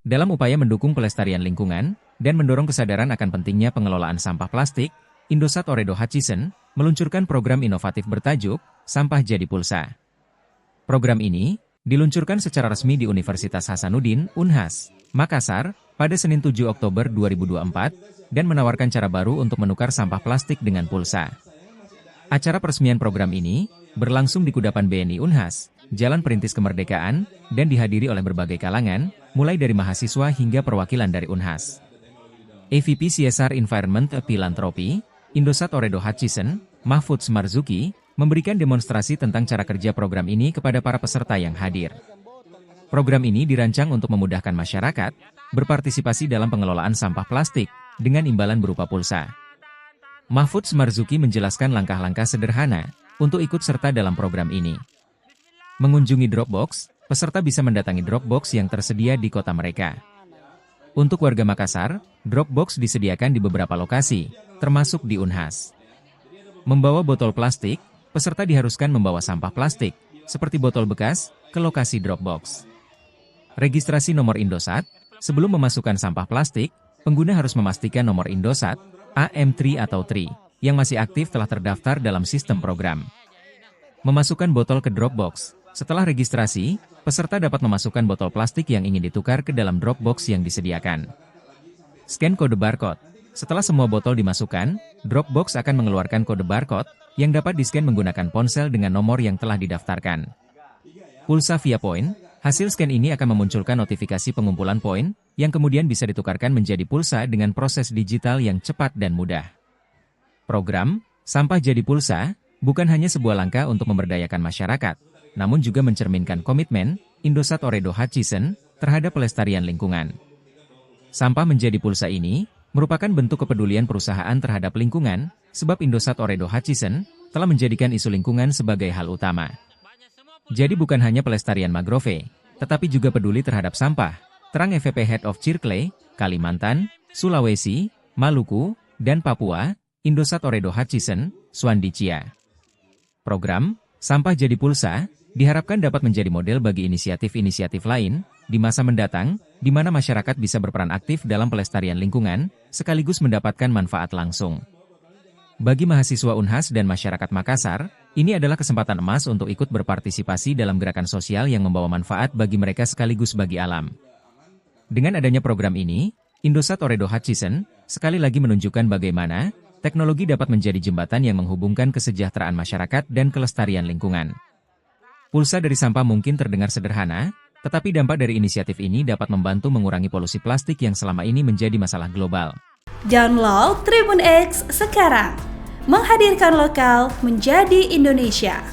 Dalam upaya mendukung pelestarian lingkungan dan mendorong kesadaran akan pentingnya pengelolaan sampah plastik, Indosat Ooredoo Hutchison meluncurkan program inovatif bertajuk Sampah Jadi Pulsa. Program ini diluncurkan secara resmi di Universitas Hasanuddin, Unhas, Makassar, pada Senin 7 Oktober 2024, dan menawarkan cara baru untuk menukar sampah plastik dengan pulsa. Acara peresmian program ini berlangsung di Kudapan BNI Unhas, Jalan Perintis Kemerdekaan, dan dihadiri oleh berbagai kalangan, mulai dari mahasiswa hingga perwakilan dari Unhas. EVP CSR Environment Philanthropy, Indosat Ooredoo Hutchison, Mahfud Marzuki, memberikan demonstrasi tentang cara kerja program ini kepada para peserta yang hadir. Program ini dirancang untuk memudahkan masyarakat berpartisipasi dalam pengelolaan sampah plastik dengan imbalan berupa pulsa. Mahfud Marzuki menjelaskan langkah-langkah sederhana untuk ikut serta dalam program ini. Mengunjungi Dropbox, peserta bisa mendatangi Dropbox yang tersedia di kota mereka. Untuk warga Makassar, Dropbox disediakan di beberapa lokasi, termasuk di Unhas. Membawa botol plastik, peserta diharuskan membawa sampah plastik, seperti botol bekas, ke lokasi Dropbox. Registrasi nomor Indosat, sebelum memasukkan sampah plastik, pengguna harus memastikan nomor Indosat, AM3 atau TRI, yang masih aktif telah terdaftar dalam sistem program. Memasukkan botol ke Dropbox. Setelah registrasi, peserta dapat memasukkan botol plastik yang ingin ditukar ke dalam Dropbox yang disediakan. Scan kode barcode. Setelah semua botol dimasukkan, Dropbox akan mengeluarkan kode barcode yang dapat di-scan menggunakan ponsel dengan nomor yang telah didaftarkan. Pulsa via poin. Hasil scan ini akan memunculkan notifikasi pengumpulan poin, yang kemudian bisa ditukarkan menjadi pulsa dengan proses digital yang cepat dan mudah. Program Sampah Jadi Pulsa bukan hanya sebuah langkah untuk memberdayakan masyarakat, namun juga mencerminkan komitmen Indosat Ooredoo Hutchison terhadap pelestarian lingkungan. Sampah menjadi pulsa ini merupakan bentuk kepedulian perusahaan terhadap lingkungan, sebab Indosat Ooredoo Hutchison telah menjadikan isu lingkungan sebagai hal utama. Jadi bukan hanya pelestarian mangrove, tetapi juga peduli terhadap sampah, terang EVP Head of Circle, Kalimantan, Sulawesi, Maluku, dan Papua, Indosat Ooredoo Hutchison, Swandi Chia. Program Sampah Jadi Pulsa diharapkan dapat menjadi model bagi inisiatif-inisiatif lain di masa mendatang, di mana masyarakat bisa berperan aktif dalam pelestarian lingkungan, sekaligus mendapatkan manfaat langsung. Bagi mahasiswa Unhas dan masyarakat Makassar, ini adalah kesempatan emas untuk ikut berpartisipasi dalam gerakan sosial yang membawa manfaat bagi mereka sekaligus bagi alam. Dengan adanya program ini, Indosat Ooredoo Hutchison sekali lagi menunjukkan bagaimana teknologi dapat menjadi jembatan yang menghubungkan kesejahteraan masyarakat dan kelestarian lingkungan. Pulsa dari sampah mungkin terdengar sederhana, tetapi dampak dari inisiatif ini dapat membantu mengurangi polusi plastik yang selama ini menjadi masalah global. Download Tribun X sekarang, menghadirkan lokal menjadi Indonesia.